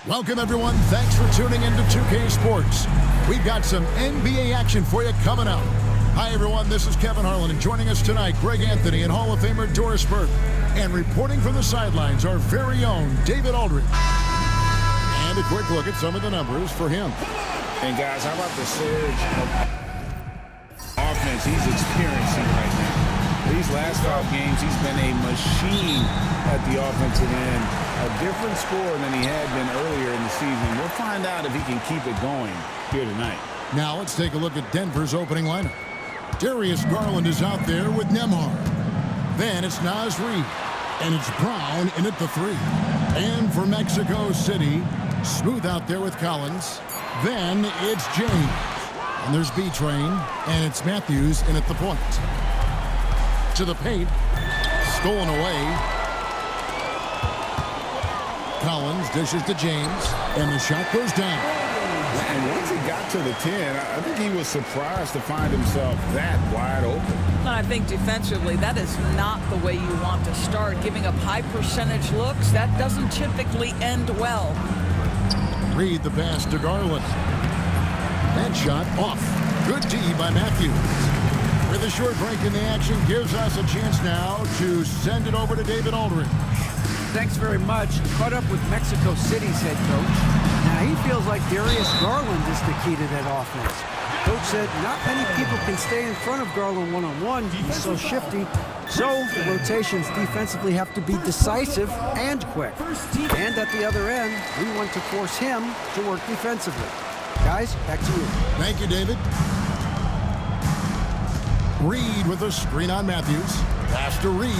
Welcome, everyone. Thanks for tuning into 2K Sports. We've got some NBA action for you coming up. Hi, everyone. This is Kevin Harlan, and joining us tonight, Greg Anthony and Hall of Famer Doris Burke. And reporting from the sidelines, our very own David Aldridge. And a quick look at some of the numbers for him. And, guys, how about the surge of offense he's experiencing right now? These last 5 games, he's been a machine at the offensive end. A different score than he had been earlier in the season. We'll find out if he can keep it going here tonight. Now let's take a look at Denver's opening lineup. Darius Garland is out there with Nembhard. Then it's Naz Reid. And it's Brown in at the 3. And for Mexico City, Smooth out there with Collins. Then it's James. And there's B-Train. And it's Matthews in at the point. To the paint. Stolen away. Collins dishes to James. And the shot goes down. And once he got to the 10, I think he was surprised to find himself that wide open. I think defensively, that is not the way you want to start. Giving up high percentage looks, that doesn't typically end well. Read the pass to Garland. That shot off. Good D by Matthews. With a short break in the action, gives us a chance now to send it over to David Aldridge. Thanks very much. Caught up with Mexico City's head coach. Now he feels like Darius Garland is the key to that offense. Coach said not many people can stay in front of Garland one-on-one. He's so shifty. So the rotations defensively have to be decisive and quick. And at the other end, we want to force him to work defensively. Guys, back to you. Thank you, David. Reid with a screen on Matthews. Pass to Reid.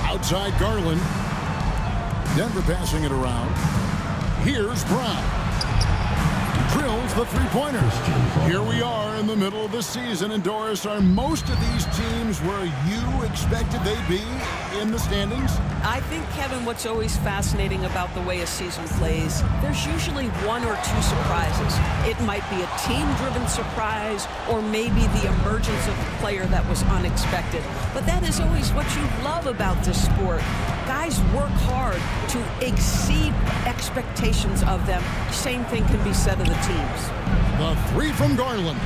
Outside Garland. Denver passing it around. Here's Brown. Drills the three-pointers. Here we are in the middle of the season. And Doris, are most of these teams where you expected they'd be in the standings? I think, Kevin, what's always fascinating about the way a season plays, there's usually 1 or 2 surprises. It might be a team-driven surprise or maybe the emergence of a player that was unexpected. But that is always what you love about this sport. Guys work hard to exceed expectations of them. Same thing can be said of the teams. The 3 from Garland.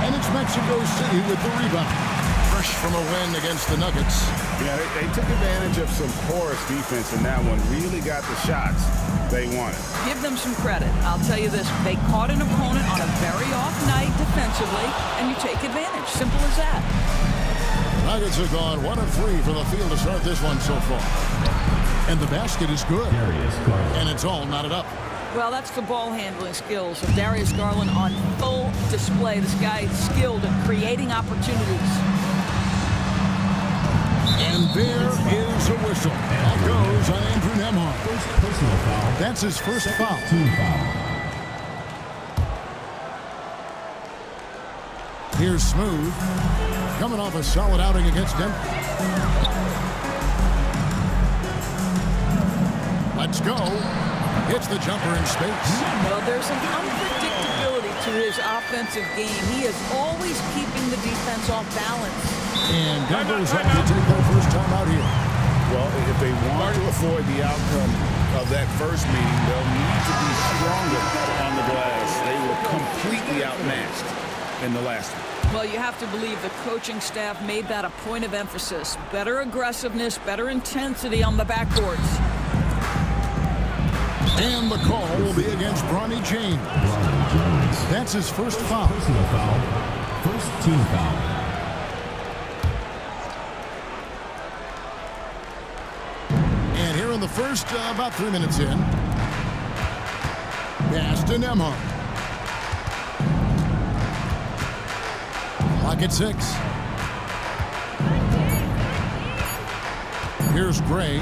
And it's Mexico City with the rebound. Fresh from a win against the Nuggets. Yeah, they took advantage of some porous defense in that one. Really got the shots they wanted. Give them some credit. I'll tell you this. They caught an opponent on a very off night defensively, and you take advantage. Simple as that. Nuggets have gone 1 of 3 from the field to start this one so far. And the basket is good. And it's all knotted up. Well, that's the ball handling skills of Darius Garland on full display. This guy is skilled at creating opportunities. And there is a whistle. That goes on Andrew Nembhard. Personal foul. That's his first foul. Team foul. Here's Smooth. Coming off a solid outing against Denver. Let's go. Hits the jumper in space. Well, there's an unpredictability to his offensive game. He is always keeping the defense off balance. And Denver's up to take their first time out here. Well, if they want to avoid the outcome of that first meeting, they'll need to be stronger on the glass. They were completely outmatched in the last one. Well, you have to believe the coaching staff made that a point of emphasis. Better aggressiveness, better intensity on the backboards. And the call will be against Bronny James. That's his first foul. Personal foul. First team foul. And here in the first, about 3 minutes in. Pass to Nembhard. Clock at 6. Here's Gray.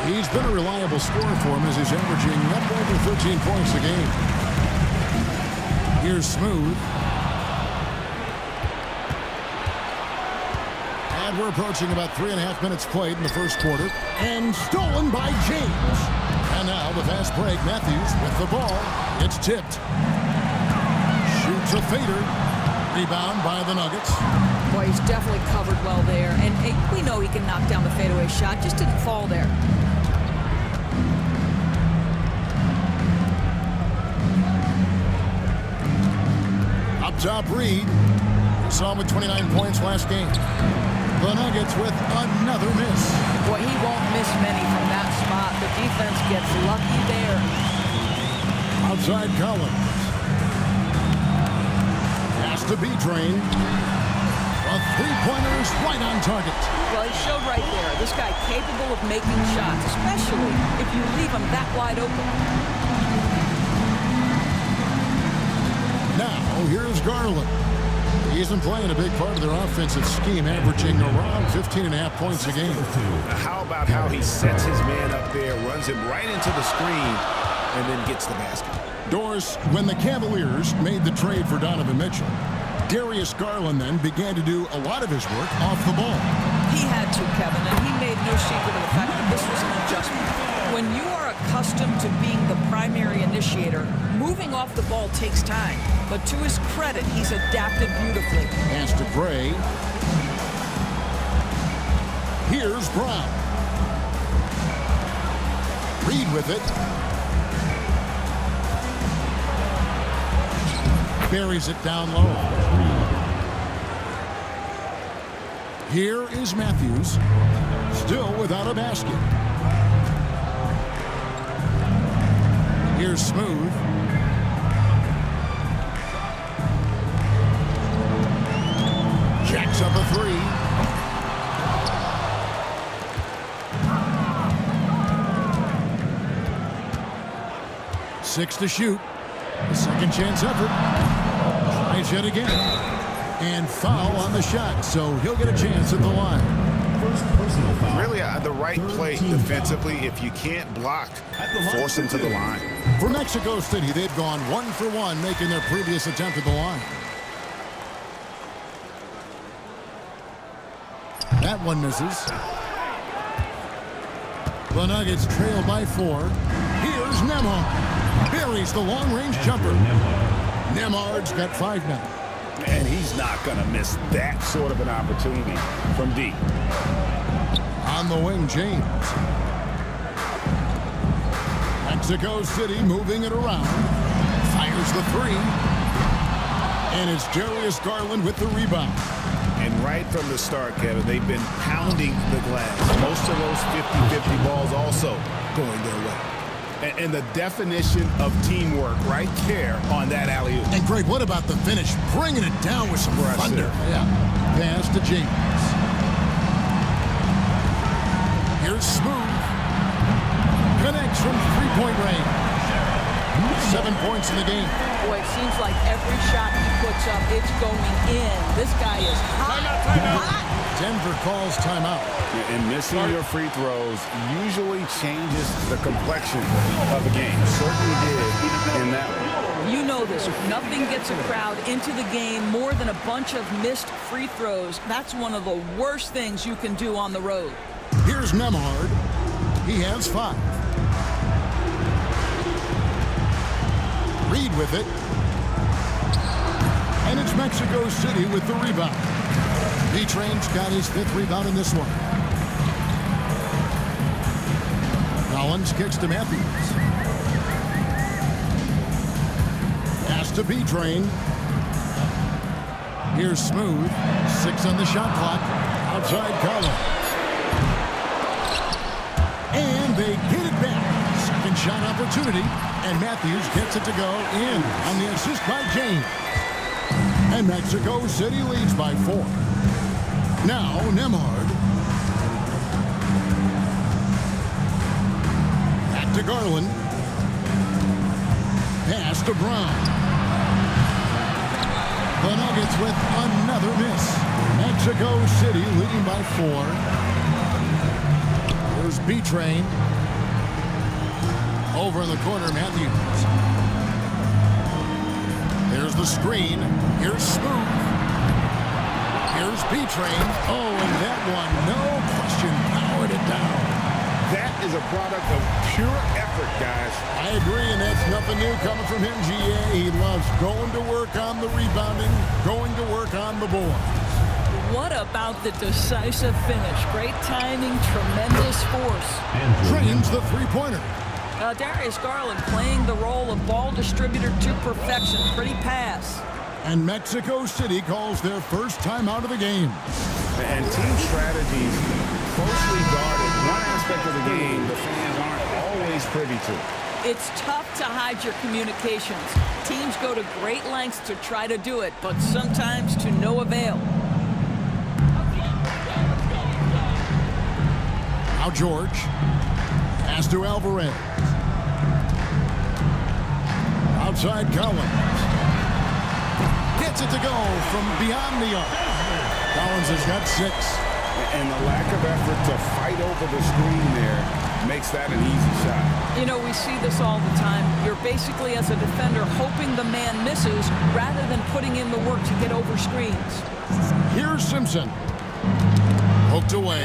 He's been a reliable scorer for him as he's averaging up over 13 points a game. Here's Smooth. And we're approaching about 3.5 minutes played in the first quarter. And stolen by James. And now the fast break. Matthews with the ball. It's tipped. Shoots a fader. Rebound by the Nuggets. Boy, he's definitely covered well there. And we know he can knock down the fadeaway shot. Just didn't fall there. top Reed. We saw him with 29 points last game. The Nuggets with another miss. Boy, he won't miss many from that spot. The defense gets lucky there. Outside Collins. Pass to B-Train. A three-pointer is right on target. Well, he showed right there. This guy capable of making shots, especially if you leave him that wide open. Now, here's Garland. He isn't playing a big part of their offensive scheme, averaging around 15.5 points a game. How about how he sets his man up there, runs him right into the screen, and then gets the basket? Doris, when the Cavaliers made the trade for Donovan Mitchell, Darius Garland then began to do a lot of his work off the ball. He had to, Kevin, and he made no secret of the fact that this was an adjustment. When you are accustomed to being the primary initiator, moving off the ball takes time. But to his credit, he's adapted beautifully. Pass to Gray. Here's Brown. Reed with it. Buries it down low. Here is Matthews, still without a basket. Here's Smooth. Jacks up a three. Six to shoot. A second chance effort. Tries yet again. And foul on the shot, so he'll get a chance at the line. First personal foul. Really, the right play defensively. If you can't block, force him to the line. For Mexico City, they've gone 1 for 1, making their previous attempt at the line. That one misses. The Nuggets trail by 4. Here's Nembhard. Buries the long-range jumper. Nembhard's got 5 now. And he's not going to miss that sort of an opportunity from deep. On the wing, James. Mexico City moving it around. Fires the three. And it's Darius Garland with the rebound. And right from the start, Kevin, they've been pounding the glass. Most of those 50-50 balls also going their way. And the definition of teamwork right there on that alley-oop. And Greg, what about the finish? Bringing it down with some thunder. Yeah. Pass to James. Here's Smooth. Connects from three-point range. 7 points in the game. Boy, it seems like every shot he puts up, it's going in. This guy is hot. Hot. Denver calls timeout. And missing your free throws usually changes the complexion of a game. Certainly did in that one. You know this. Nothing gets a crowd into the game more than a bunch of missed free throws. That's one of the worst things you can do on the road. Here's Nembhard. He has 5. Reed with it. And it's Mexico City with the rebound. B-Train's got his 5th rebound in this one. Collins kicks to Matthews. Pass to B-Train. Here's Smooth. 6 on the shot clock. Outside Collins. And they get it back. Second shot opportunity. And Matthews gets it to go in on the assist by James. And Mexico City leads by 4. Now, Nembhard. Back to Garland. Pass to Brown. The Nuggets with another miss. Mexico City leading by 4. Here's B-Train. Over in the corner, Matthews. Here's the screen. Here's Smooth. Here's B-Train. Oh, and that one, no question, powered it down. That is a product of pure effort, guys. I agree, and that's nothing new coming from him, GA. He loves going to work on the rebounding, going to work on the board. What about the decisive finish? Great timing, tremendous force. Drains the three-pointer. Darius Garland playing the role of ball distributor to perfection. Pretty pass. And Mexico City calls their first timeout of the game. And team strategies closely guarded. One aspect of the game the fans aren't always privy to. It's tough to hide your communications. Teams go to great lengths to try to do it, but sometimes to no avail. Now George. Pass to Alvarez. Outside Collins. Gets it to go from beyond the arc. Collins has got 6. And the lack of effort to fight over the screen there makes that an easy shot. You know, we see this all the time. You're basically, as a defender, hoping the man misses rather than putting in the work to get over screens. Here's Simpson. Hooked away.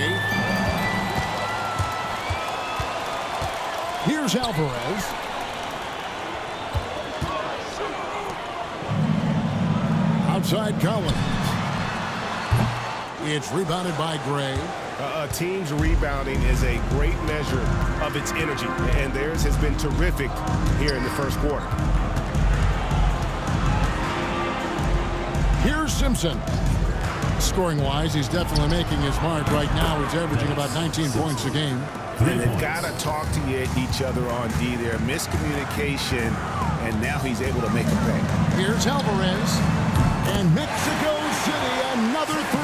Here's Alvarez. Outside Collins. It's rebounded by Gray. A team's rebounding is a great measure of its energy, and theirs has been terrific here in the first quarter. Here's Simpson. Scoring-wise, he's definitely making his mark right now. He's averaging about 19 points a game. And they've got to talk to each other on D there. Miscommunication, and now he's able to make a pay. Here's Alvarez. And Mexico City, another 3.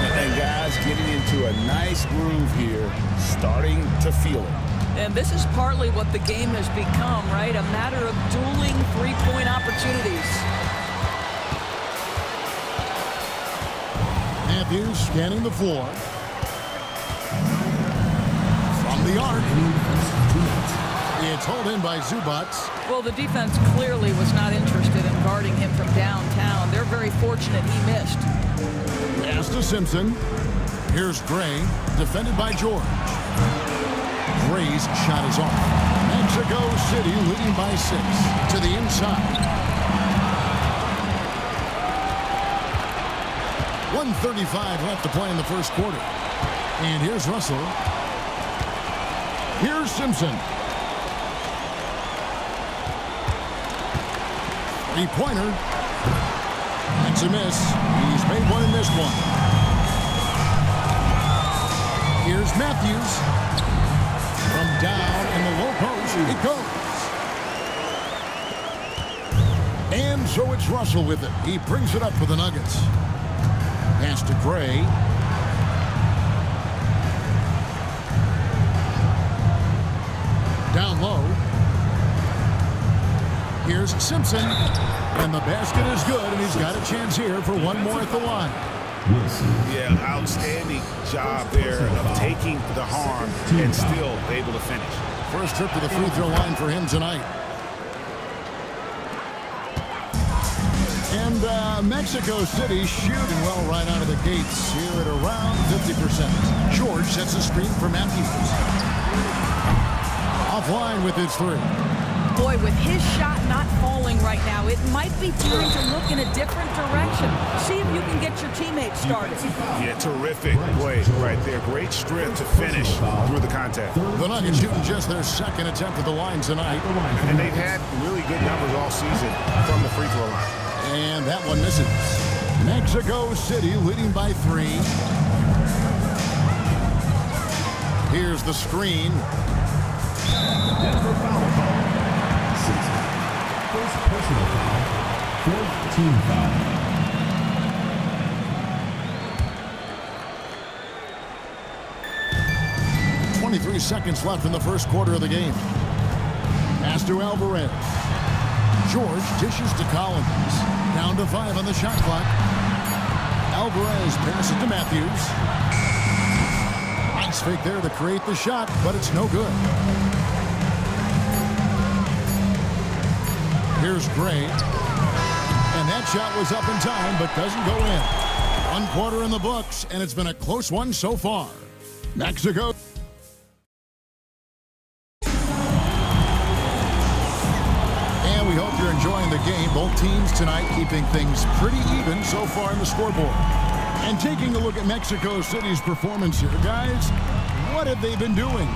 And guys getting into a nice groove here, starting to feel it. And this is partly what the game has become, right? A matter of dueling three-point opportunities. Matthews scanning the floor. From the arc. It's hauled in by Zubats. Well, the defense clearly was not interested in guarding him from downtown. They're very fortunate he missed. Pass to Simpson. Here's Gray, defended by George. Gray's shot is off. Mexico City leading by 6 to the inside. 1:35 left to play in the first quarter. And here's Russell. Here's Simpson. 3-pointer. That's a miss. He's made one and missed one. Here's Matthews. From down in the low post, it goes. And so it's Russell with it. He brings it up for the Nuggets. Pass to Gray. Down low. Here's Simpson. And the basket is good, and he's got a chance here for one more at the line. Yeah, outstanding job there of taking the harm and still able to finish. First trip to the free throw line for him tonight. And Mexico City shooting well right out of the gates here at around 50%. George sets a screen for Matthews. Offline with his 3. Boy, with his shot not falling right now, it might be time to look in a different direction. See if you can get your teammates started. Yeah, terrific play right there. Great strength to finish through the contact. The Nuggets shooting just their second attempt at the line tonight. And they've had really good numbers all season from the free throw line. And that one misses. Mexico City leading by 3. Here's the screen. Denver foul call. 6. First personal foul. 4th team foul. .23 seconds left in the first quarter of the game. Pass to Alvarez. George dishes to Collins. Down to 5 on the shot clock. Alvarez passes to Matthews. Nice fake there to create the shot, but it's no good. Here's Gray. And that shot was up in time, but doesn't go in. 1 quarter in the books, and it's been a close one so far. Mexico. And we hope you're enjoying the game. Both teams tonight keeping things pretty even so far in the scoreboard. And taking a look at Mexico City's performance here, guys, what have they been doing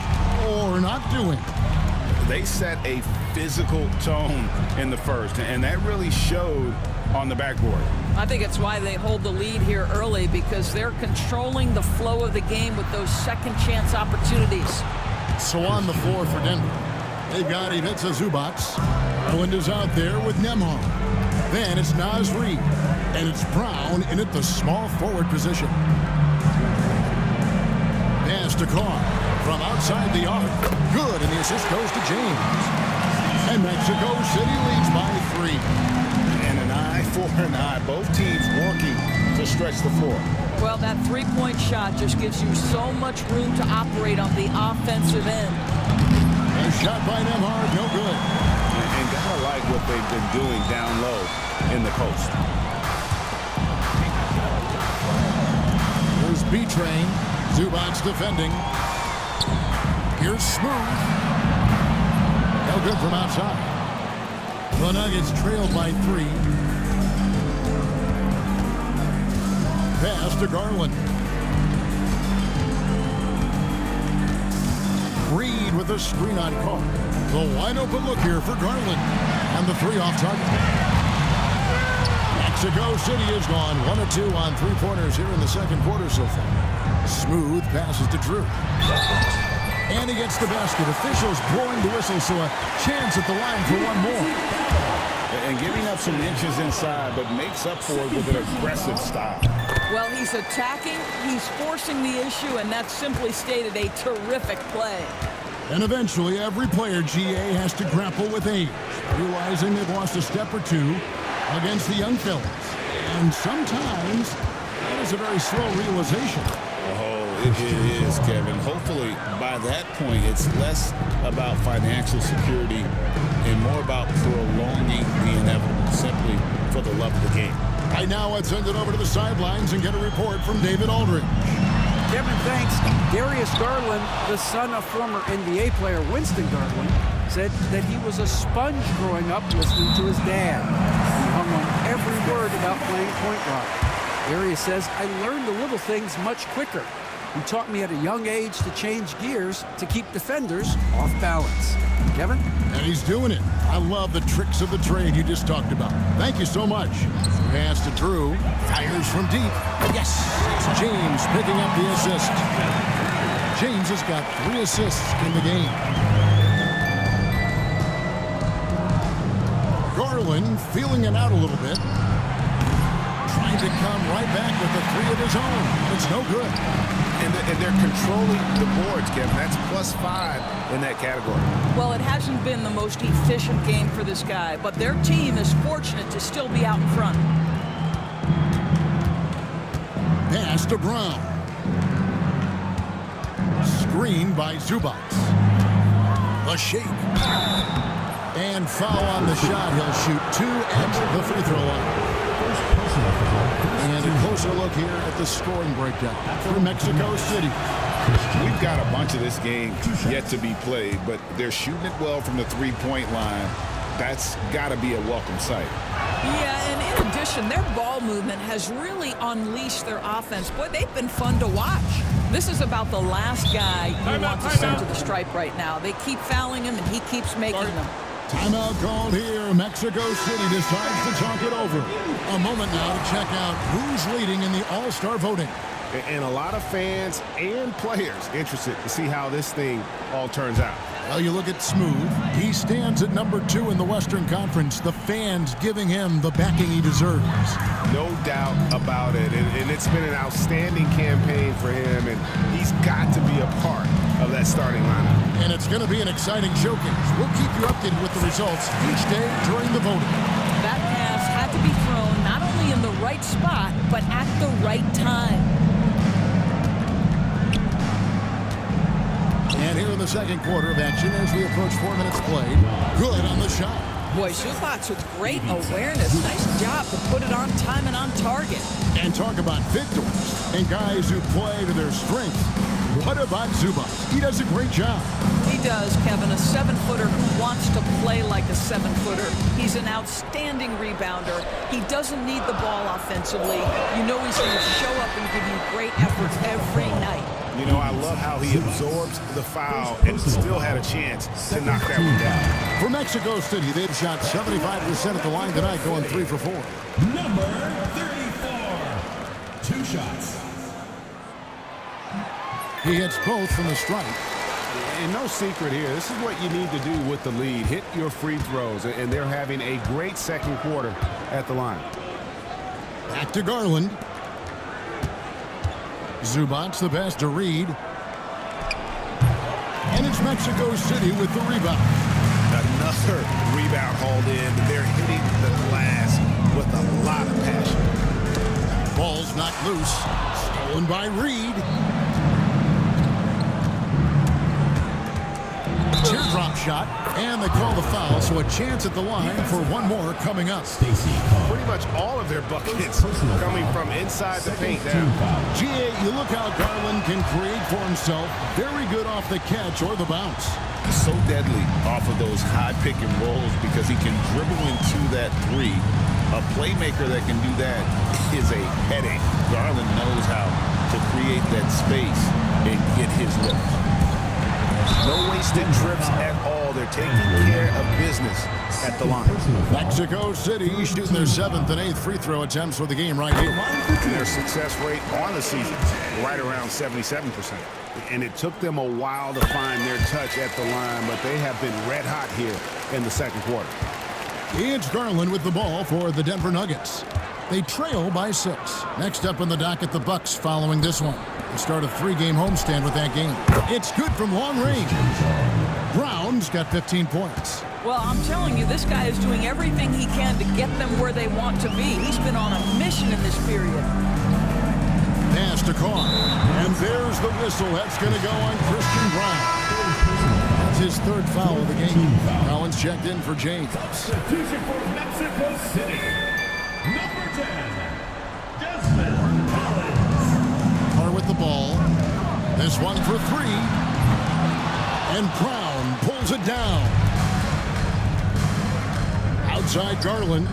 or not doing? They set a physical tone in the first, and that really showed on the backboard. I think it's why they hold the lead here early, because they're controlling the flow of the game with those second chance opportunities. So on the floor for Denver, they've got Ivica Zubac. Garland is out there with Nembhard. Then it's Naz Reid, and it's Brown in at the small forward position. Pass to Carr from outside the arc. Good, and the assist goes to James. And Mexico City leads by 3. And an eye for an eye. Both teams working to stretch the floor. Well, that three-point shot just gives you so much room to operate on the offensive end. A shot by Nembhard, no good. And gotta like what they've been doing down low in the post. Here's B-Train. Zubac's defending. Here's Smooth. No good from outside. The Nuggets trailed by 3. Pass to Garland. Reid with a screen on Carr. The wide open look here for Garland. And the 3 off target. Mexico City has gone 1 of 2 on 3-pointers here in the second quarter so far. Smooth passes to Drew. And he gets the basket. Officials blowing the whistle, so a chance at the line for one more. And giving up some inches inside, but makes up for it with an aggressive style. Well, he's attacking, he's forcing the issue, and that's simply stated a terrific play. And eventually, every player, GA, has to grapple with age, realizing they've lost a step or two against the young fellas. And sometimes, that is a very slow realization. Oh, it is, Kevin. Hopefully, by that point, it's less about financial security and more about prolonging the inevitable, simply for the love of the game. Right now, let's send it over to the sidelines and get a report from David Aldridge. Kevin, thanks. Darius Garland, the son of former NBA player Winston Garland, said that he was a sponge growing up listening to his dad. He hung on every word about playing point guard. Darius says, I learned the little things much quicker. He taught me at a young age to change gears to keep defenders off balance. Kevin? And he's doing it. I love the tricks of the trade you just talked about. Thank you so much. Pass to Drew. Fires from deep. Yes! It's James picking up the assist. James has got 3 assists in the game. Garland feeling it out a little bit. Trying to come right back with a 3 of his own. It's no good. And they're controlling the boards, Kevin. That's +5 in that category. Well, it hasn't been the most efficient game for this guy, but their team is fortunate to still be out in front. Pass to Brown. Screen by Zubac. A shake. And foul on the shot. He'll shoot 2 at the free throw line. And a closer look here at the scoring breakdown for Mexico City. We've got a bunch of this game yet to be played, but they're shooting it well from the three-point line. That's got to be a welcome sight. Yeah, and in addition, their ball movement has really unleashed their offense. Boy, they've been fun to watch. This is about the last guy you want to send to the stripe right now. They keep fouling him, and he keeps making them. Timeout called here. Mexico City decides to talk it over. A moment now to check out who's leading in the All-Star voting. And a lot of fans and players interested to see how this thing all turns out. Well, you look at Smooth. He stands at number 2 in the Western Conference. The fans giving him the backing he deserves. No doubt about it. And it's been an outstanding campaign for him, and he's got to be a part of that starting lineup. And it's going to be an exciting showcase. We'll keep you updated with the results each day during the voting. That pass had to be thrown not only in the right spot, but at the right time. And here in the second quarter of action as we approach 4 minutes played. Good on the shot. Boy, Zubac with great awareness. Nice job to put it on time and on target. And talk about victors and guys who play to their strength. What about Zubac? He does a great job. He does, Kevin. A 7-footer who wants to play like a 7-footer. He's an outstanding rebounder. He doesn't need the ball offensively. You know he's going to show up and give you great effort every night. You know, know, I love how he absorbs the foul and still had a chance to knock that one down. For Mexico City, they've shot 75% at the line tonight, going 3 for 4. Number 34. 2 shots. He hits both from the strike. And no secret here. This is what you need to do with the lead. Hit your free throws. And they're having a great second quarter at the line. Back to Garland. Zubats the pass to Reed. And it's Mexico City with the rebound. Another rebound hauled in. They're hitting the glass with a lot of passion. Ball's knocked loose. Stolen by Reed. Teardrop shot, and they call the foul, so a chance at the line for one more coming up. Pretty much all of their buckets coming from inside the paint now. GA, you look how Garland can create for himself. Very good off the catch or the bounce. So deadly off of those high pick and rolls because he can dribble into that three. A playmaker that can do that is a headache. Garland knows how to create that space and get his look. No wasted trips at all. They're taking care of business at the line. Mexico City shooting their 7th and 8th free throw attempts for the game right here. And their success rate on the season, right around 77%. And it took them a while to find their touch at the line, but they have been red hot here in the second quarter. It's Garland with the ball for the Denver Nuggets. They trail by 6. Next up on the docket, the Bucks following this one. They start a 3-game homestand with that game. It's good from long range. Brown's got 15 points. Well, I'm telling you, this guy is doing everything he can to get them where they want to be. He's been on a mission in this period. Pass to Carr. And there's the whistle. That's going to go on Christian Brown. That's his 3rd foul of the game. Collins checked in for James. Substitution for Mexico City. Number 10, Carr with the ball. This one for 3. And Brown pulls it down. Outside Garland.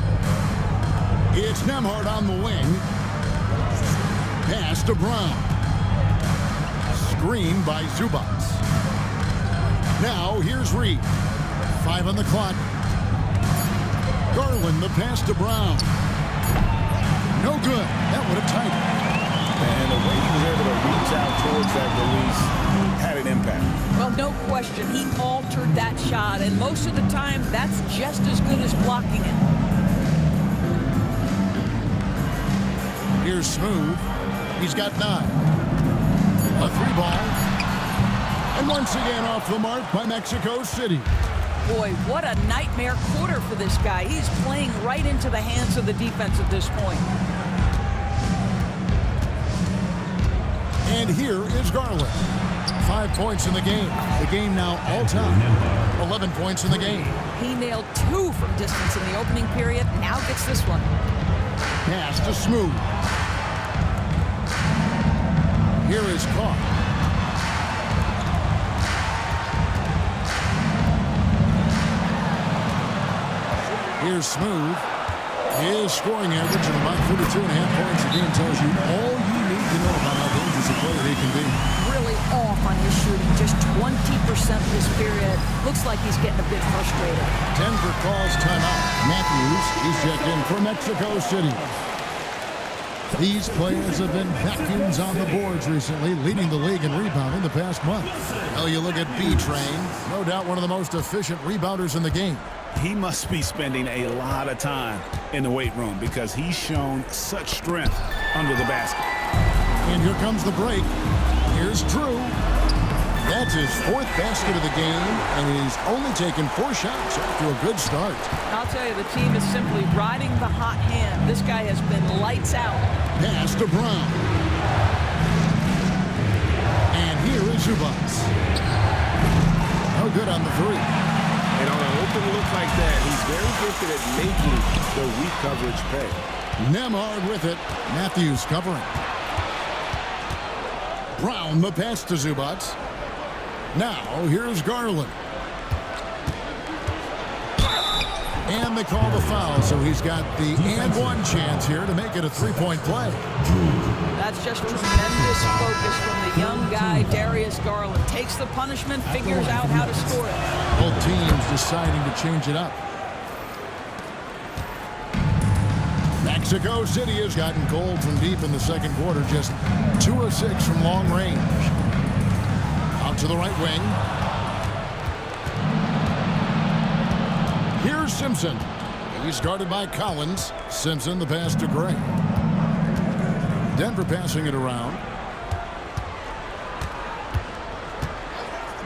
It's Nembhard on the wing. Pass to Brown. Screen by Zubats. Now here's Reed. 5 on the clock. Garland the pass to Brown. No good. That would have tightened. And the way he was able to reach out towards that release had an impact. Well, no question. He altered that shot, and most of the time, that's just as good as blocking it. Here's Smooth. He's got 9. A 3-ball. And once again off the mark by Mexico City. Boy, what a nightmare quarter for this guy. He's playing right into the hands of the defense at this point. And here is Garland. 5 points in the game. The game now all-time. 11 points in the game. He nailed 2 from distance in the opening period. Now gets this one. Pass to Smooth. Here is Carr. Here's Smooth. His scoring average of about 32.5 points a game tells you all you need to know about how dangerous a player he can be. Really off on his shooting. Just 20% this period. Looks like he's getting a bit frustrated. Denver calls timeout. Matthews, he's checked in for Mexico City. These players have been vacuums on the boards recently, leading the league in rebounding the past month. Well, you look at B-Train, no doubt one of the most efficient rebounders in the game. He must be spending a lot of time in the weight room because he's shown such strength under the basket. And here comes the break. Here's Drew. That's his 4th basket of the game, and he's only taken 4 shots after a good start. I'll tell you, the team is simply riding the hot hand. This guy has been lights out. Pass to Brown. And here is Zubats. No good on the 3. And on an open look like that, he's very gifted at making the weak coverage pay. Nembhard with it. Matthews covering. Brown the pass to Zubats. Now here's Garland. And they call the foul, so he's got the and one chance here to make it a three-point play. That's just tremendous focus from the young guy, Darius Garland. Takes the punishment, figures out how to score it. Both teams deciding to change it up. Mexico City has gotten cold from deep in the second quarter, just 2 of 6 from long range. Out to the right wing. Here's Simpson. He's guarded by Collins. Simpson the pass to Gray. Denver passing it around.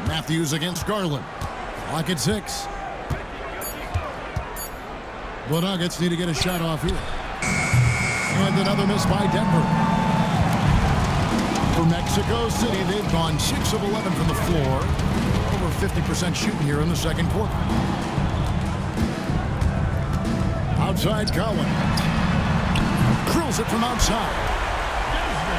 Matthews against Garland. Clock at 6. The Nuggets need to get a shot off here. And another miss by Denver. For Mexico City, they've gone 6 of 11 from the floor. Over 50% shooting here in the second quarter. Outside Collins. Drills it from outside.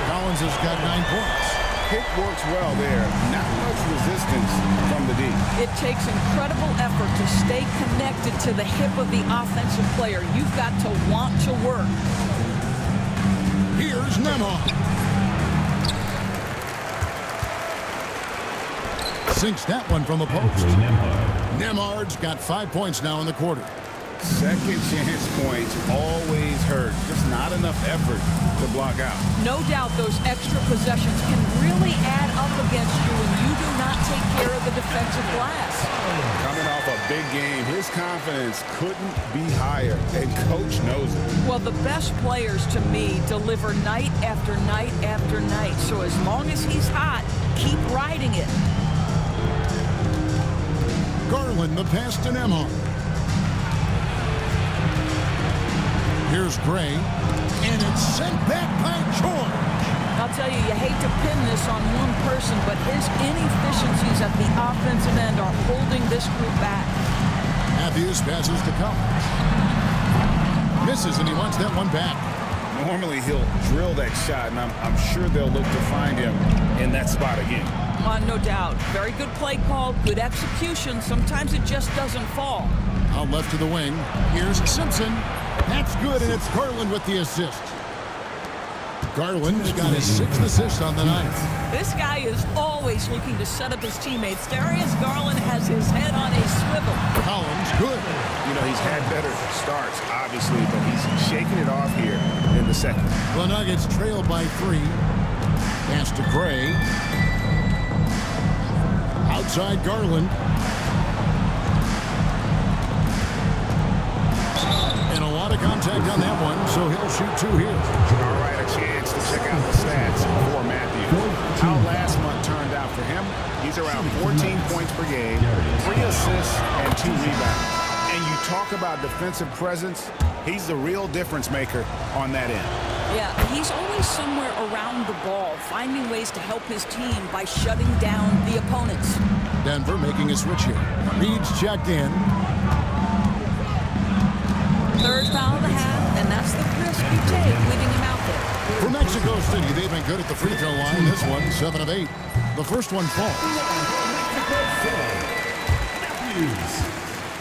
Collins has got 9 points. Pick works well there. Not much resistance from the D. It takes incredible effort to stay connected to the hip of the offensive player. You've got to want to work. Here's Nembhard. Sinks that one from the post. Nembhard's got 5 points now in the quarter. Second chance points always hurt. Just not enough effort to block out. No doubt those extra possessions can really add up against you when you do not take care of the defensive glass. Coming off a big game, his confidence couldn't be higher, and coach knows it. Well, the best players to me deliver night after night after night. So as long as he's hot, keep riding it. Garland the pass to Nembhard. Here's Gray, and it's sent back by George. I'll tell you, you hate to pin this on one person, but his inefficiencies at the offensive end are holding this group back. Matthews passes to Collins. Misses, and he wants that one back. Normally he'll drill that shot, and I'm sure they'll look to find him in that spot again. No doubt. Very good play call, good execution. Sometimes it just doesn't fall. Out left to the wing. Here's Simpson. That's good, and it's Garland with the assist. Garland's got his 6th assist on the night. This guy is always looking to set up his teammates. Darius Garland has his head on a swivel. Collins, good. You know, he's had better starts, obviously, but he's shaking it off here in the second. The Nuggets trail by 3. Pass to Gray. Outside Garland. And a lot of contact on that one, so he'll shoot 2 here. All right, a chance to check out the stats for Matthews. How last month turned out for him, he's around 14 points per game, 3 assists, and 2 rebounds. And you talk about defensive presence, he's the real difference maker on that end. Yeah, he's always somewhere around the ball, finding ways to help his team by shutting down the opponents. Denver making a switch here. Reed's checked in. Third foul of the half, and that's the risk you take leaving him out there. For Mexico City, they've been good at the free throw line. This one, 7 of 8. The first one falls. Mexico City. Matthews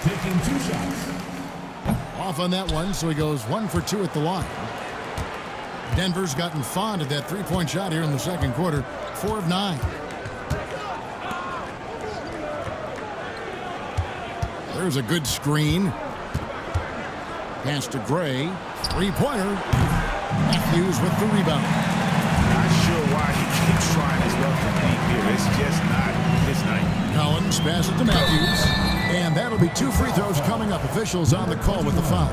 taking 2 shots. Off on that one, so he goes 1 for 2 at the line. Denver's gotten fond of that three-point shot here in the second quarter. 4 of 9. There's a good screen. Pass to Gray. Three-pointer. Matthews with the rebound. Not sure why he keeps trying his luck from deep here. It's just not his night. Collins passes to Matthews. And that'll be 2 free throws coming up. Officials on the call with the foul.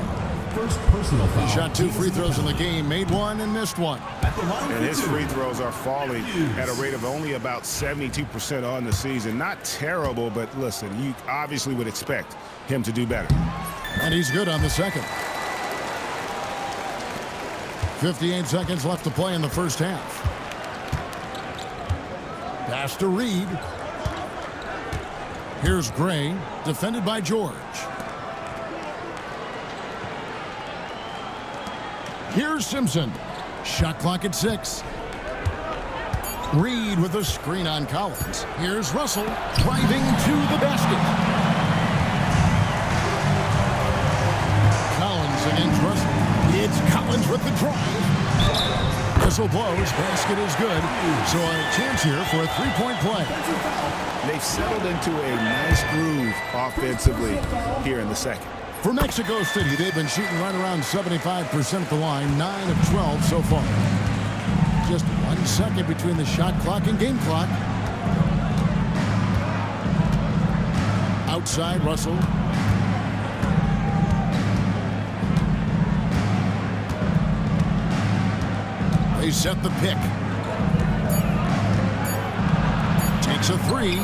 First personal foul. He shot 2 free throws in the game, made 1 and missed 1. And his free throws are falling at a rate of only about 72% on the season. Not terrible, but listen, you obviously would expect him to do better. And he's good on the second. 58 seconds left to play in the first half. Pass to Reed. Here's Gray, defended by George. Here's Simpson. Shot clock at 6. Reed with a screen on Collins. Here's Russell driving to the basket. against Russell. It's Collins with the drive. Whistle blows. Basket is good. So a chance here for a three-point play. They've settled into a nice groove offensively here in the second. For Mexico City, they've been shooting right around 75% at the line, 9 of 12 so far. Just 1 second between the shot clock and game clock. Outside, Russell. They set the pick. Takes a three.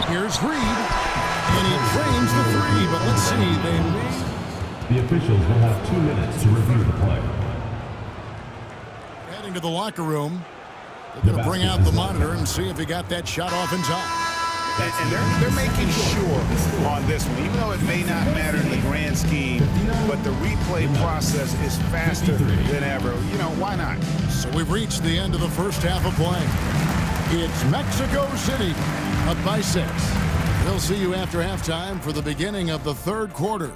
Here's Reed. And he frames the three, but let's see. The officials will have 2 minutes to review the play. Heading to the locker room. They're going to bring out the monitor and see if he got that shot off in time. And they're making sure on this one, even though it may not matter in the grand scheme, but the replay process is faster than ever. You know, why not? So we've reached the end of the first half of play. It's Mexico City up by 6. We'll see you after halftime for the beginning of the third quarter.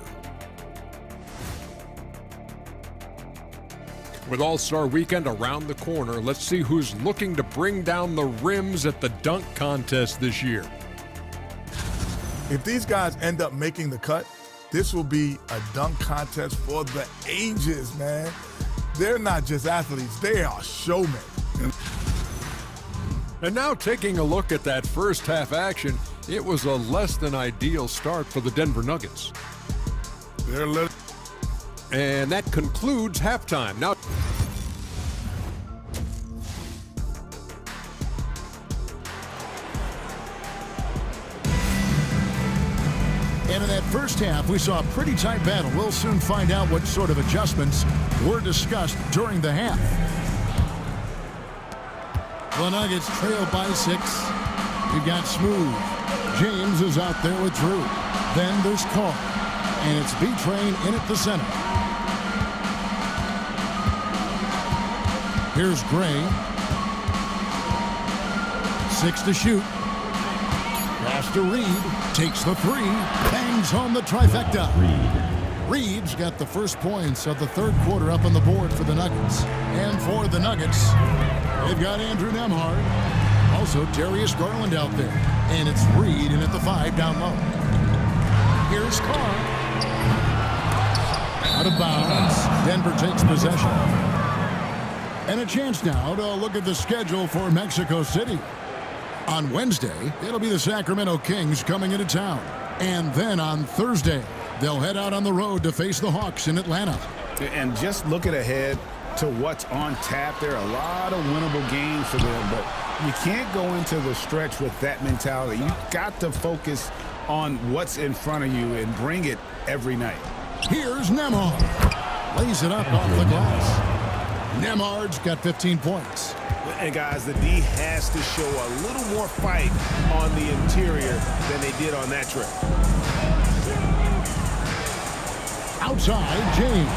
With All-Star Weekend around the corner, let's see who's looking to bring down the rims at the dunk contest this year. If these guys end up making the cut, this will be a dunk contest for the ages, man. They're not just athletes, they are showmen. And now taking a look at that first half action, it was a less than ideal start for the Denver Nuggets. And that concludes halftime. Now, and in that first half, we saw a pretty tight battle. We'll soon find out what sort of adjustments were discussed during the half. The Nuggets trail by 6. You've got Smooth. James is out there with Drew. Then there's Carr. And it's B-Train in at the center. Here's Gray. 6 to shoot. Pass to Reed. Takes the 3. Bangs home the trifecta. Reed's got the first points of the third quarter up on the board for the Nuggets. And for the Nuggets, they've got Andrew Nembhard. Also, Darius Garland out there. And it's Reed in at the 5 down low. Here's Carr. Out of bounds. Denver takes possession. And a chance now to look at the schedule for Mexico City. On Wednesday, it'll be the Sacramento Kings coming into town. And then on Thursday, they'll head out on the road to face the Hawks in Atlanta. And just looking ahead to what's on tap, there are a lot of winnable games for them, but you can't go into the stretch with that mentality. You've got to focus on what's in front of you and bring it every night. Here's Nembhard. Lays it up off the glass. Nembhard's got 15 points. And guys, the D has to show a little more fight on the interior than they did on that trip. Outside, James.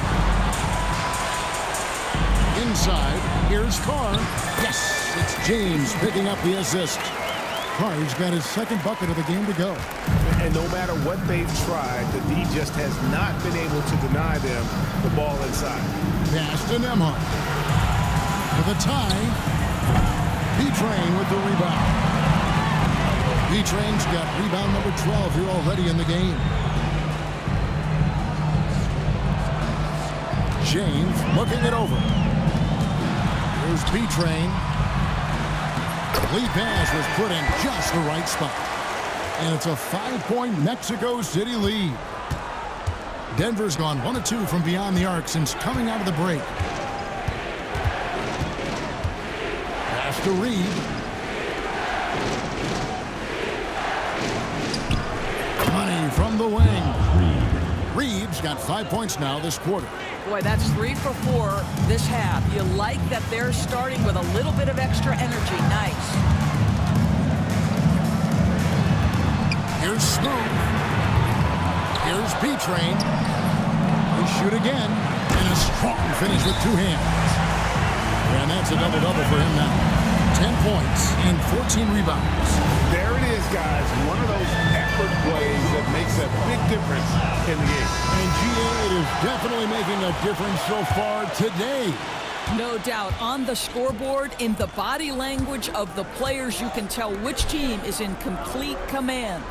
Inside, here's Carr. Yes, it's James picking up the assist. Carr's got his second bucket of the game to go. And no matter what they've tried, the D just has not been able to deny them the ball inside. Pass to Nembhard. For the tie, B-Train with the rebound. B-Train's got rebound number 12 here already in the game. James looking it over. Here's B-Train. Lead pass was put in just the right spot. And it's a 5-point Mexico City lead. Denver's gone 1 of 2 from beyond the arc since coming out of the break. Pass to Reed. Money from the wing. Reed's got 5 points now this quarter. Boy, that's 3 for 4 this half. You like that they're starting with a little bit of extra energy. Nice. Here's Smooth. Here's B-Train. They shoot again. And a strong finish with 2 hands. And that's a double-double for him now. 10 points and 14 rebounds. There it is, guys. One of those effort plays that makes a big difference in the game. And GA, it is definitely making a difference so far today. No doubt. On the scoreboard, in the body language of the players, you can tell which team is in complete command.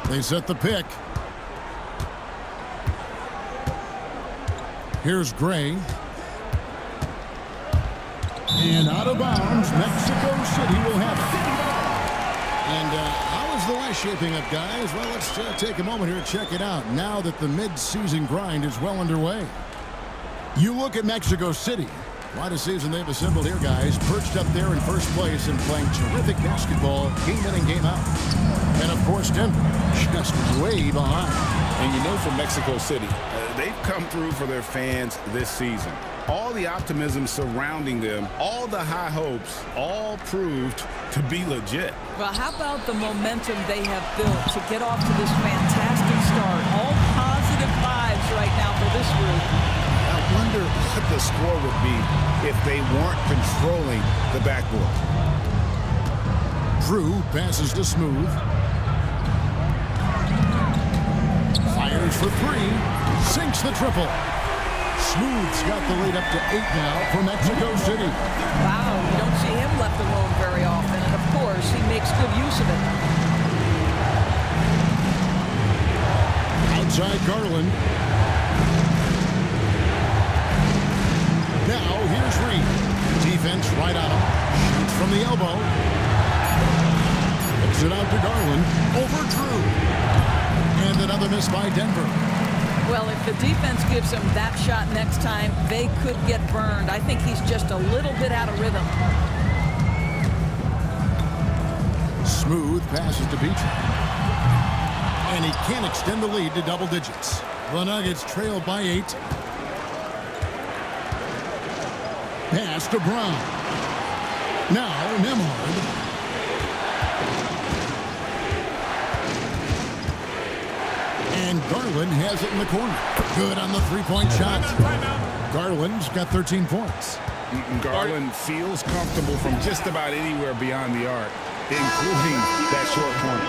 They set the pick. Here's Gray. And out of bounds, Mexico City will have it. And how is the West shaping up, guys? Well, let's take a moment here to check it out now that the mid-season grind is well underway. You look at Mexico City. What a season they've assembled here, guys. Perched up there in first place and playing terrific basketball game in and game out. And, of course, Denver just way behind. And you know from Mexico City, they've come through for their fans this season. All the optimism surrounding them, all the high hopes, all proved to be legit. Well, how about the momentum they have built to get off to this fantastic start? All positive vibes right now for this group. I wonder what the score would be if they weren't controlling the backboard. Drew passes to Smooth. Fires for three. Sinks the triple. Smooth's got the lead up to 8 now for Mexico City. Wow, you don't see him left alone very often, and of course, he makes good use of it. Outside Garland. Now here's Reed. Defense right on him. Shoots from the elbow. Hooks it out to Garland. Over Drew. And another miss by Denver. Well, if the defense gives him that shot next time, they could get burned. I think he's just a little bit out of rhythm. Smooth passes to Beach. And he can't extend the lead to double digits. The Nuggets trail by 8. Pass to Brown. Now Nembhard. And Garland has it in the corner. Good on the three-point shot. Garland's got 13 points. Garland feels comfortable from just about anywhere beyond the arc, including that short corner.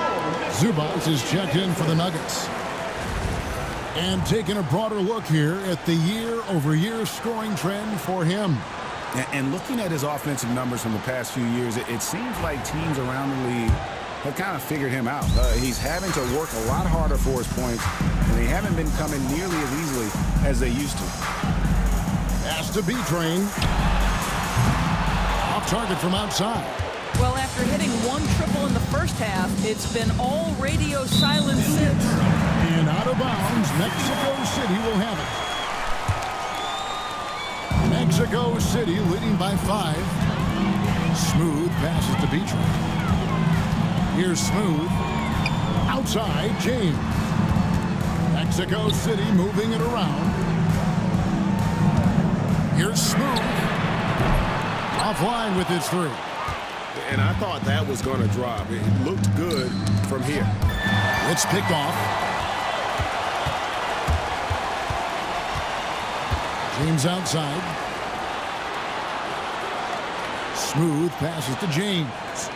Zubac is checked in for the Nuggets. And taking a broader look here at the year-over-year scoring trend for him. And looking at his offensive numbers from the past few years, it seems like teams around the league have kind of figured him out. He's having to work a lot harder for his points, and they haven't been coming nearly as easily as they used to. Pass to B-Train. Off target from outside. Well, after hitting one triple in the first half, it's been all radio silence since. And out of bounds, Mexico City will have it. Mexico City leading by 5. Smooth passes to B-Train. Here's Smooth. Outside, James. Mexico City moving it around. Here's Smooth. Offline with his 3. And I thought that was going to drop. It looked good from here. It's picked off. James outside. Smooth passes to James.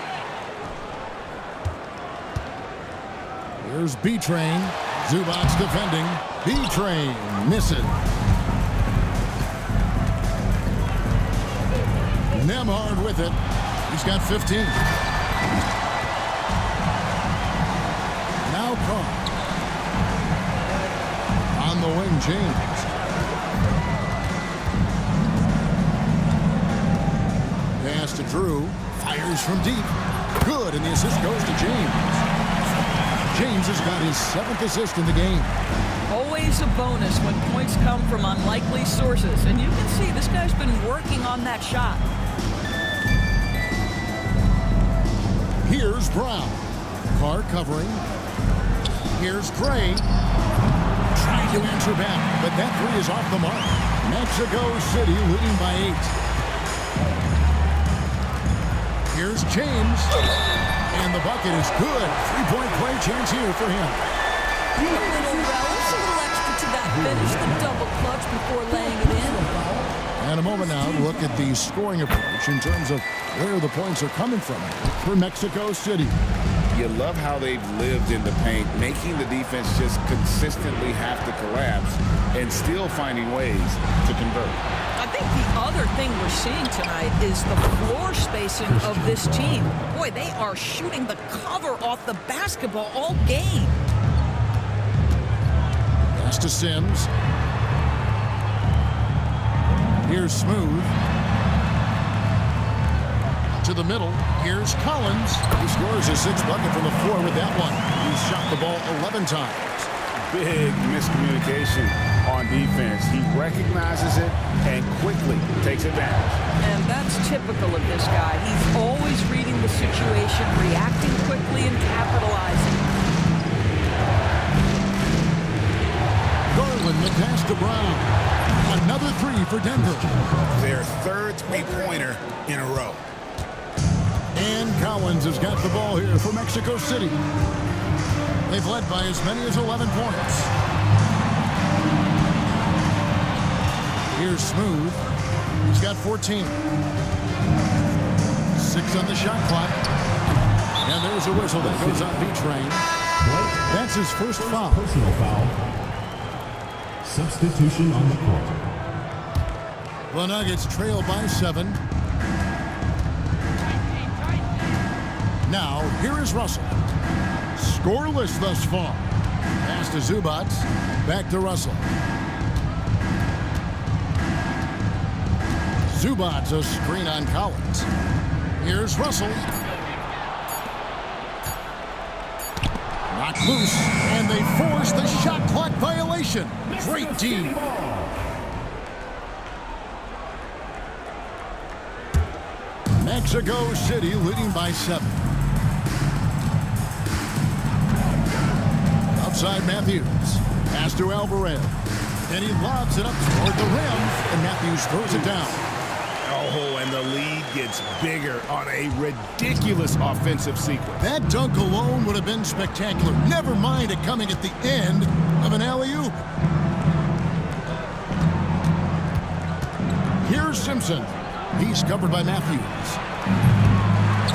Here's B-Train. Zubac defending. B-Train missing. Nembhard with it. He's got 15. Now Carr. On the wing, James. Pass to Drew. Fires from deep. Good, and the assist goes to James. James has got his 7th assist in the game. Always a bonus when points come from unlikely sources. And you can see this guy's been working on that shot. Here's Brown. Carr covering. Here's Gray. Trying to answer back, but that 3 is off the mark. Mexico City leading by 8. Here's James. And the bucket is good. 3-point play chance here for him. A little relish, a little extra to that finish, the double clutch before laying it in. And a moment now to look at the scoring approach in terms of where the points are coming from for Mexico City. You love how they've lived in the paint, making the defense just consistently have to collapse and still finding ways to convert. I think the other thing we're seeing tonight is the floor spacing of this team. Boy, they are shooting the cover off the basketball all game. Pass to Sims. Here's Smooth. To the middle. Here's Collins. He scores his 6th bucket from the floor with that one. He's shot the ball 11 times. Big miscommunication on defense. He recognizes it and quickly takes advantage. And that's typical of this guy. He's always reading the situation, reacting quickly, and capitalizing. Garland, the pass to Brown. Another 3 for Denver. Their 3rd three-pointer in a row. And Collins has got the ball here for Mexico City. They've led by as many as 11 points. Here's Smooth. He's got 14. 6 on the shot clock. And there's a whistle that goes on B-Train. That's his first foul. Personal foul. Substitution on the court. The Nuggets trail by 7. Now, here is Russell. Scoreless thus far. Pass to Zubac. Back to Russell. Zubac, a screen on Collins. Here's Russell. Knocked loose, and they force the shot clock violation. Great D. Mexico City leading by 7. Outside Matthews. Pass to Alvarez. And he lobs it up toward the rim, and Matthews throws it down. Oh, and the lead gets bigger on a ridiculous offensive sequence. That dunk alone would have been spectacular. Never mind it coming at the end of an alley-oop. Here's Simpson. He's covered by Matthews.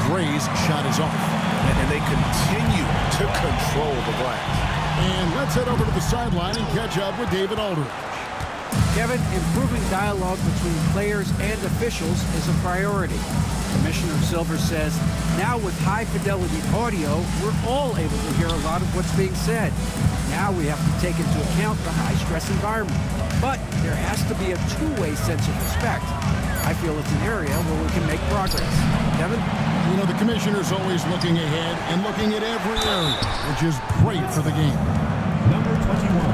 Gray's shot is off. And they continue to control the glass. And let's head over to the sideline and catch up with David Aldridge. Kevin, improving dialogue between players and officials is a priority. Commissioner Silver says, now with high-fidelity audio, we're all able to hear a lot of what's being said. Now we have to take into account the high-stress environment. But there has to be a two-way sense of respect. I feel it's an area where we can make progress. Kevin? You know, the commissioner's always looking ahead and looking at every area, which is great for the game. Number 21.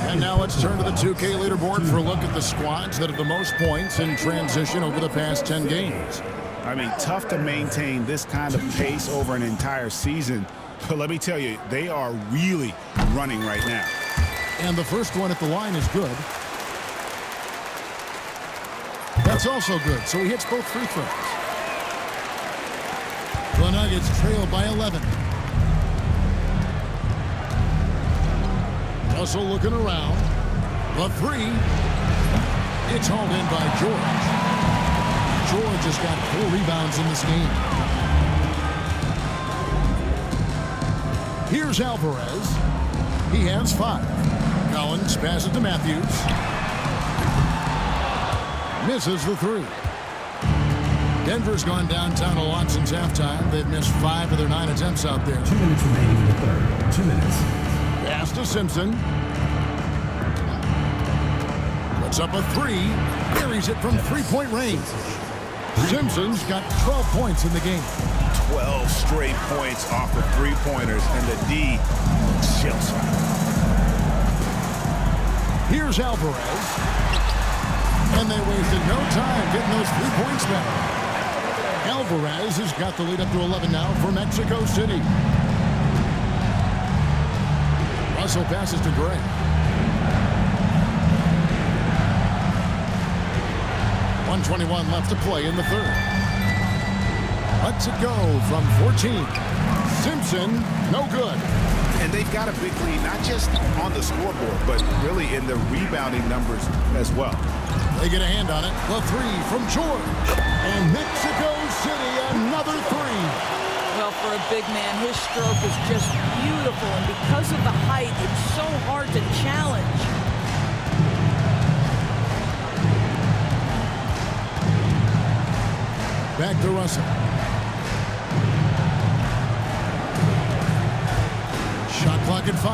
And now let's turn to the 2K leaderboard for a look at the squads that have the most points in transition over the past 10 games. I mean, tough to maintain this kind of pace over an entire season. But let me tell you, they are really running right now. And the first one at the line is good. That's also good, so he hits both free throws. The Nuggets trail by 11. Russell looking around. The 3. It's hauled in by George. George has got 4 rebounds in this game. Here's Alvarez. He has 5. Collins passes to Matthews. Misses the 3. Denver's gone downtown a lot since halftime. They've missed 5 of their 9 attempts out there. 2 minutes remaining in the third. 2 minutes. Pass to Simpson. Puts up a 3. Buries it from three-point range. Simpson's got 12 points in the game. 12 straight points off of three-pointers, and the D chills. Here's Alvarez. And they wasted no time getting those 3 points back. Alvarez has got the lead up to 11 now for Mexico City. Russell passes to Gray. .121 left to play in the third. Lets it go from 14. Simpson, no good. And they've got a big lead, not just on the scoreboard, but really in the rebounding numbers as well. They get a hand on it. The 3 from George. And Mexico City, another 3. Well, for for a big man. His stroke is just beautiful, and because of the height, it's so hard to challenge. Back to Russell. Shot clock at 5.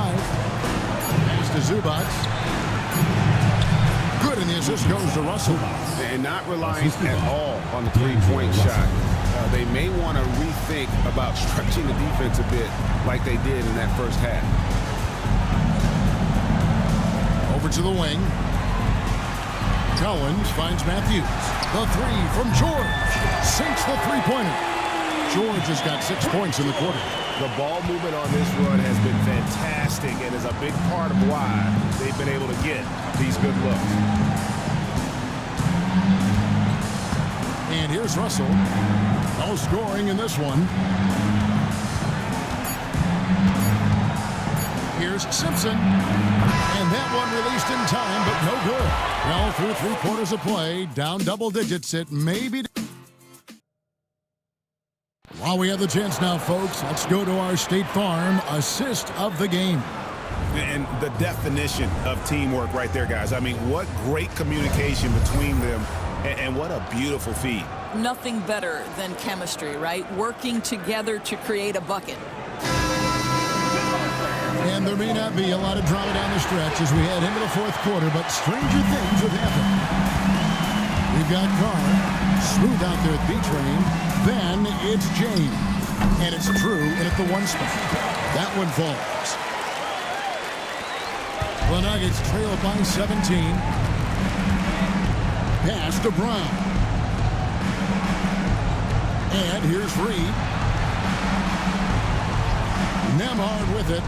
Pass to Zubac. Good, and the assist goes to Russell. And not relying at all on the three-point shot. They may want to rethink about stretching the defense a bit like they did in that first half. Over to the wing. Collins finds Matthews. The three from George. Sinks the three-pointer. George has got 6 points in the quarter. The ball movement on this run has been fantastic and is a big part of why they've been able to get these good looks. And here's Russell. No scoring in this one. Here's Simpson. And that one released in time, but no good. Well, through 3 quarters of play, down double digits, it may be. While we have the chance now, folks, let's go to our State Farm assist of the game. And the definition of teamwork right there, guys. I mean, what great communication between them, and what a beautiful feed. Nothing better than chemistry, right? Working together to create a bucket. And there may not be a lot of drama down the stretch as we head into the 4th quarter, but stranger things have happened. We've got Carr. Smooth out there at B-Train. Then it's James. And it's Drew in at the 1 spot. That one falls. The Nuggets trail by 17. Pass to Brown. And here's Reed. Nembhard with it.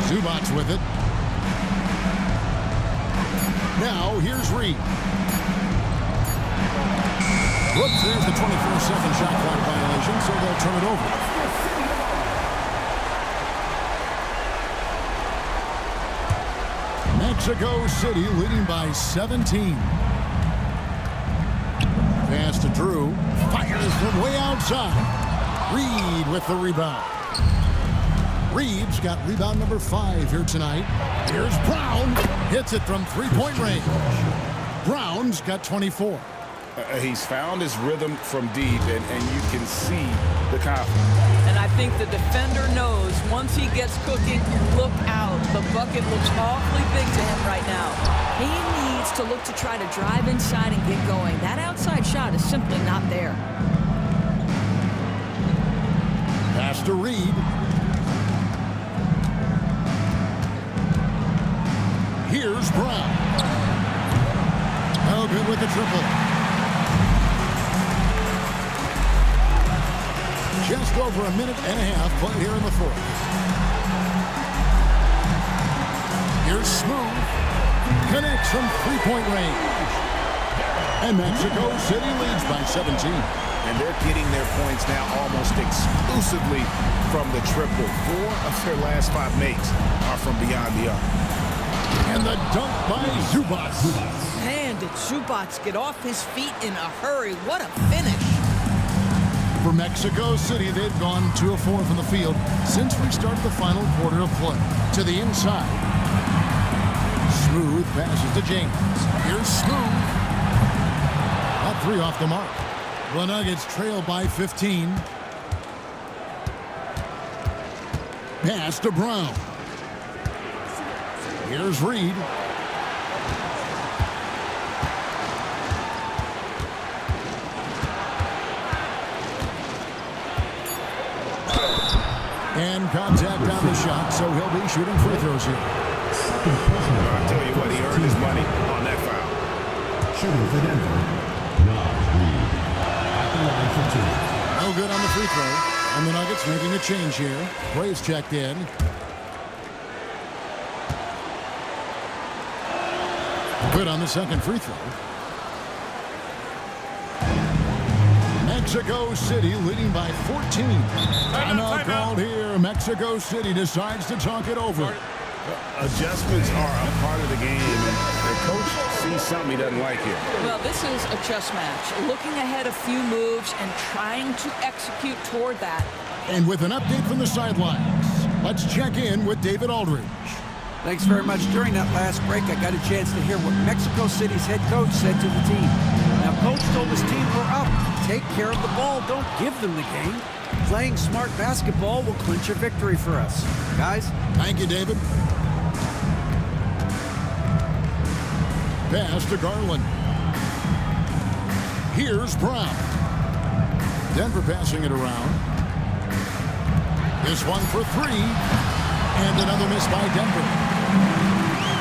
Zubac with it. Now here's Reed. Whoops, there's the 24-second shot clock violation, so they'll turn it over. Mexico City leading by 17. Pass to Drew. Fires from way outside. Reed with the rebound. Reed's got rebound number 5 here tonight. Here's Brown. Hits it from 3-point range. Brown's got 24. He's found his rhythm from deep, and you can see the confidence. And I think the defender knows once he gets cooking, look out. The bucket looks awfully big to him right now. He needs to look to try to drive inside and get going. That outside shot is simply not there. Pass to Reed. Here's Brown. Oh, good with the triple. Just over a minute and a half played here in the 4th. Here's Smooth. Connects from 3-point range. And Mexico City leads by 17. And they're getting their points now almost exclusively from the triple. 4 of their last 5 makes are from beyond the arc. And the dunk by Zubac. Man, did Zubac get off his feet in a hurry. What a finish. For Mexico City, they've gone 2 of 4 from the field since we started the final quarter of play. To the inside. Smooth passes to James. Here's Smooth. That 3 off the mark. The Nuggets trail by 15. Pass to Brown. Here's Reed. And contact on the shot, so he'll be shooting free throws here. I'll tell you what, he earned his money on that foul. Shooting for Denver, Reed. At the line for 2. No good on the free throw. And the Nuggets making a change here. Braves checked in. Good on the second free throw. Mexico City leading by 14. Timeout called here. Mexico City decides to talk it over. Adjustments are a part of the game, and the coach sees something he doesn't like here. Well, this is a chess match. Looking ahead a few moves and trying to execute toward that. And with an update from the sidelines, let's check in with David Aldridge. Thanks very much. During that last break, I got a chance to hear what Mexico City's head coach said to the team. Now, coach told his team, we're up. Take care of the ball. Don't give them the game. Playing smart basketball will clinch a victory for us. Guys? Thank you, David. Pass to Garland. Here's Brown. Denver passing it around. This one for three. And another miss by Denver.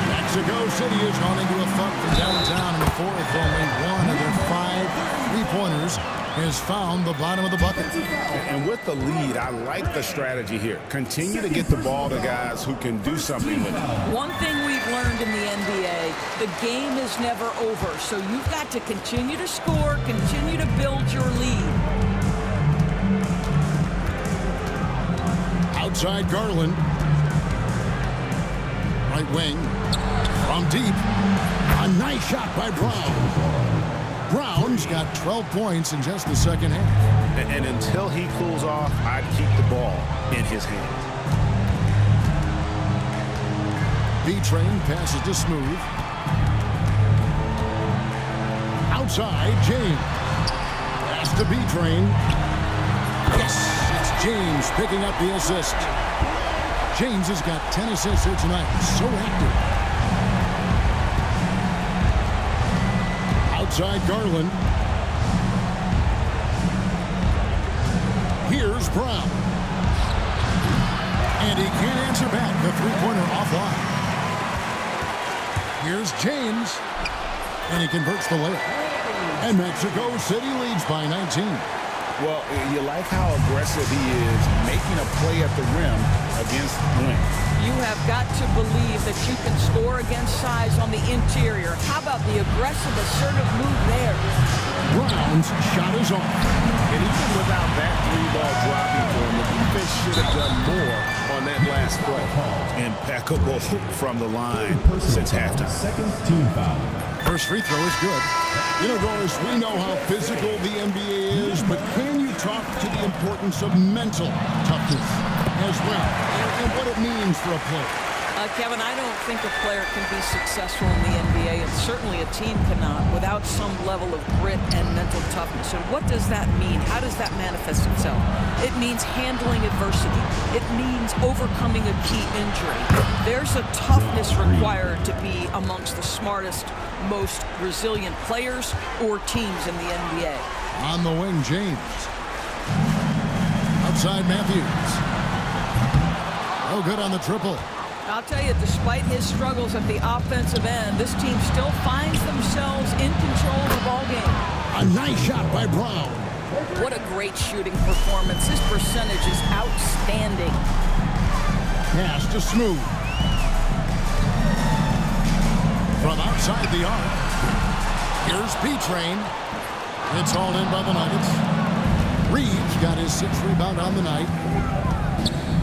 Mexico City has gone into a funk from downtown in the fourth. Only one of their 5 3-pointers has found the bottom of the bucket. And with the lead, I like the strategy here. Continue to get the ball to guys who can do something with it. One thing we've learned in the NBA, the game is never over. So you've got to continue to score, continue to build your lead. Outside Garland. Right wing. From deep. A nice shot by Brown. Brown's got 12 points in just the second half. And until he cools off, I'd keep the ball in his hands. B-Train passes to Smooth. Outside, James. Pass to B-Train. Yes, it's James picking up the assist. James has got 10 assists here tonight. So active. Outside Garland. Here's Brown. And he can't answer back. The three-pointer offline. Here's James. And he converts the layup. And Mexico City leads by 19. Well, you like how aggressive he is making a play at the rim against length. You have got to believe that you can score against size on the interior. How about the aggressive, assertive move there? Brown's shot is off. And even without that three-ball dropping for him, the defense should have done more on that last play. Impeccable from the line since halftime. Second team foul. First free throw is good. You know, Doris, we know how physical the NBA is, but can you talk to the importance of mental toughness as well, and what it means for a player? Kevin, I don't think a player can be successful in the NBA, and certainly a team cannot, without some level of grit and mental toughness. And what does that mean? How does that manifest itself? It means handling adversity. It means overcoming a key injury. There's a toughness required to be amongst the smartest, most resilient players or teams in the NBA. On the wing, James. Outside Matthews. Oh, good on the triple. I'll tell you, despite his struggles at the offensive end, this team still finds themselves in control of the ball game. A nice shot by Brown. What a great shooting performance. His percentage is outstanding. Pass to Smooth. From outside the arc. Here's B-Train. It's hauled in by the Nuggets. Reeves got his 6th rebound on the night.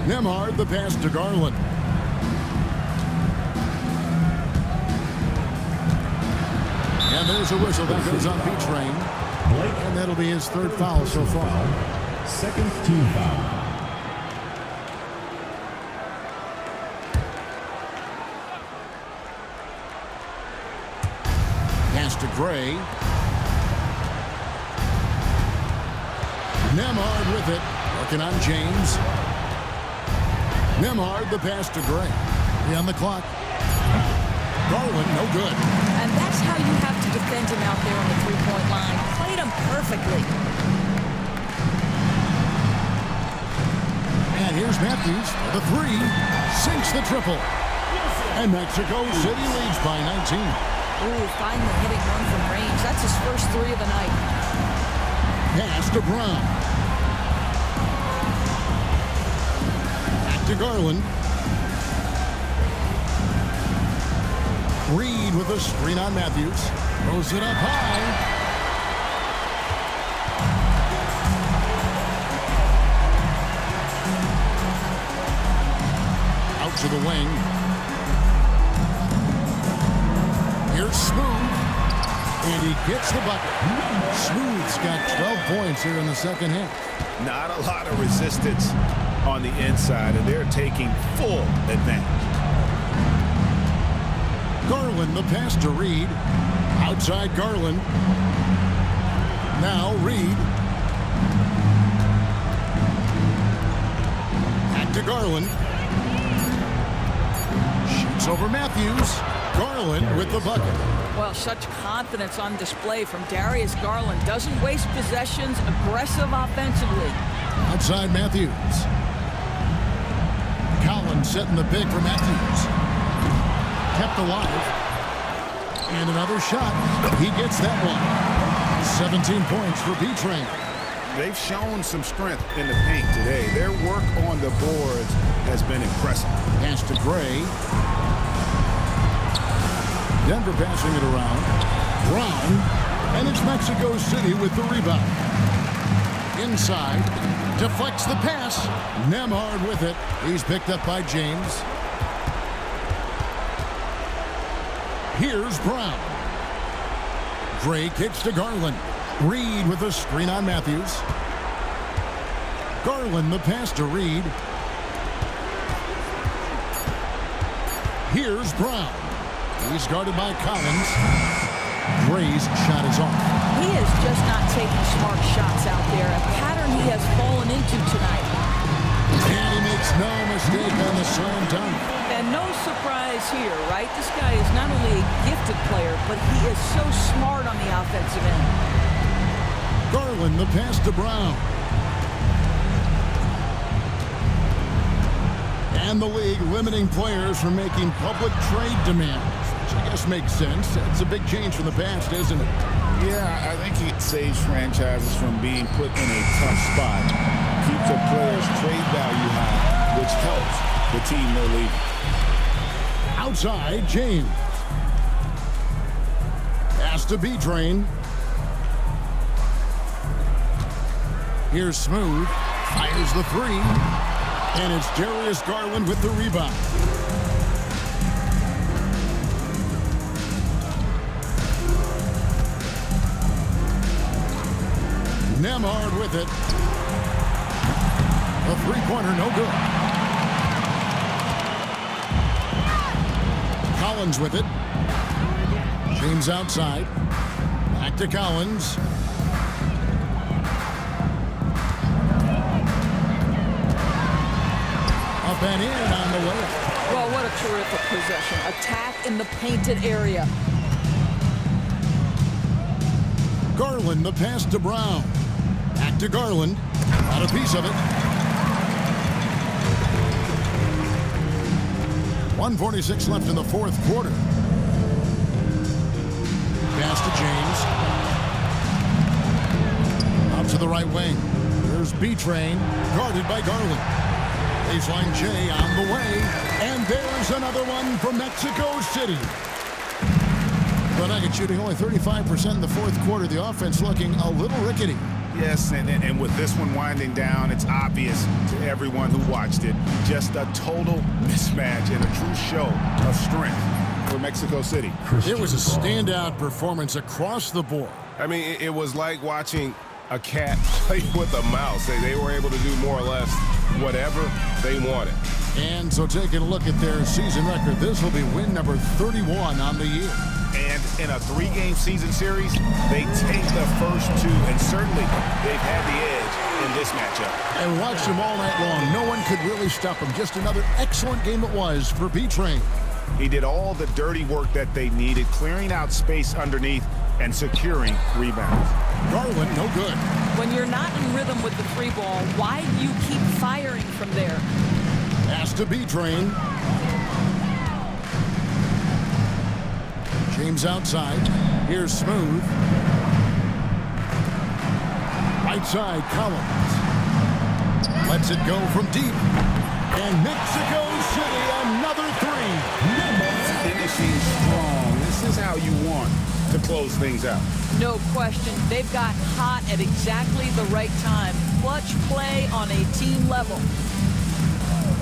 Nembhard the pass to Garland. And there's a whistle that goes on B-Train. And that'll be his 3rd foul so far. Second team foul. Pass to Gray. Nembhard with it. Working on James. Nembhard the pass to Gray. 3 on the clock. Garland, no good. And that's how you have to defend him out there on the three-point line. Played him perfectly. And here's Matthews for the 3. Sinks the triple. And Mexico City leads by 19. Ooh, finally hitting one from range. That's his first 3 of the night. Pass to Brown. Back to Garland. Reed with a screen on Matthews. Throws it up high. Out to the wing. Here's Smooth. And he gets the bucket. Smooth's got 12 points here in the second half. Not a lot of resistance on the inside, and they're taking full advantage. Garland, the pass to Reed. Outside Garland. Now Reed. Back to Garland. Shoots over Matthews. Garland with the bucket. Well, such confidence on display from Darius Garland. Doesn't waste possessions, aggressive offensively. Outside Matthews. Collins setting the big for Matthews. Kept alive. And another shot. He gets that one. 17 points for B-Train. They've shown some strength in the paint today. Their work on the boards has been impressive. Pass to Gray. Denver passing it around. Brown. And it's Mexico City with the rebound. Inside. Deflects the pass. Nembhard with it. He's picked up by James. Here's Brown. Gray kicks to Garland. Reed with a screen on Matthews. Garland the pass to Reed. Here's Brown. He's guarded by Collins. Gray's shot is off. He is just not taking smart shots out there, a pattern he has fallen into tonight. And he makes no mistake on the slam dunk. And no surprise here, right? This guy is not only a gifted player, but he is so smart on the offensive end. Garland the pass to Brown. And the league limiting players from making public trade demands, which I guess makes sense. It's a big change from the past, isn't it? Yeah, I think it saves franchises from being put in a tough spot. Keeps a player's trade value high, which helps the team they're leaving. Outside, James. Pass to B-Train. Here's Smooth. Fires the three. And it's Darius Garland with the rebound. Nembhard with it. A three-pointer, no good. Collins with it. James outside. Back to Collins. Up and in on the layup. Well, what a terrific possession. Attack in the painted area. Garland, the pass to Brown. Back to Garland. Got a piece of it. 1:46 left in the fourth quarter. Pass to James. Out to the right wing. There's B-Train, guarded by Garland. Baseline J on the way. And there's another one from Mexico City. The Nuggets shooting only 35% in the fourth quarter. The offense looking a little rickety. Yes, and with this one winding down, it's obvious to everyone who watched it. Just a total mismatch and a true show of strength for Mexico City. It was a standout performance across the board. I mean, it was like watching a cat play with a mouse. They were able to do more or less whatever they wanted. And so taking a look at their season record, this will be win number 31 on the year. And in a three-game season series, they take the first two, and certainly they've had the edge in this matchup. And watched them all night long. No one could really stop them. Just another excellent game it was for B-Train. He did all the dirty work that they needed, clearing out space underneath and securing rebounds. Garland, no good. When you're not in rhythm with the free ball, why do you keep firing from there? Pass to B-Train. James outside. Here's Smooth. Right side, Collins. Lets it go from deep. And Mexico City, another three. Finishing strong. This is how you want to close things out. No question. They've got hot at exactly the right time. Clutch play on a team level.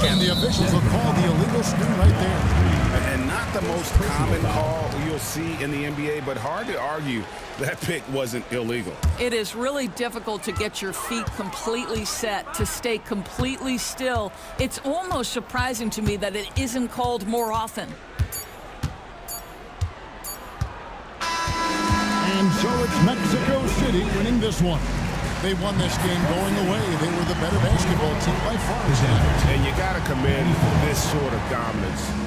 And the officials will call the illegal screen right there. And not the most common call you'll see in the NBA, but hard to argue that pick wasn't illegal. It is really difficult to get your feet completely set, to stay completely still. It's almost surprising to me that it isn't called more often. And so it's Mexico City winning this one. They won this game going away. They were the better basketball team by far. And you got to commend this sort of dominance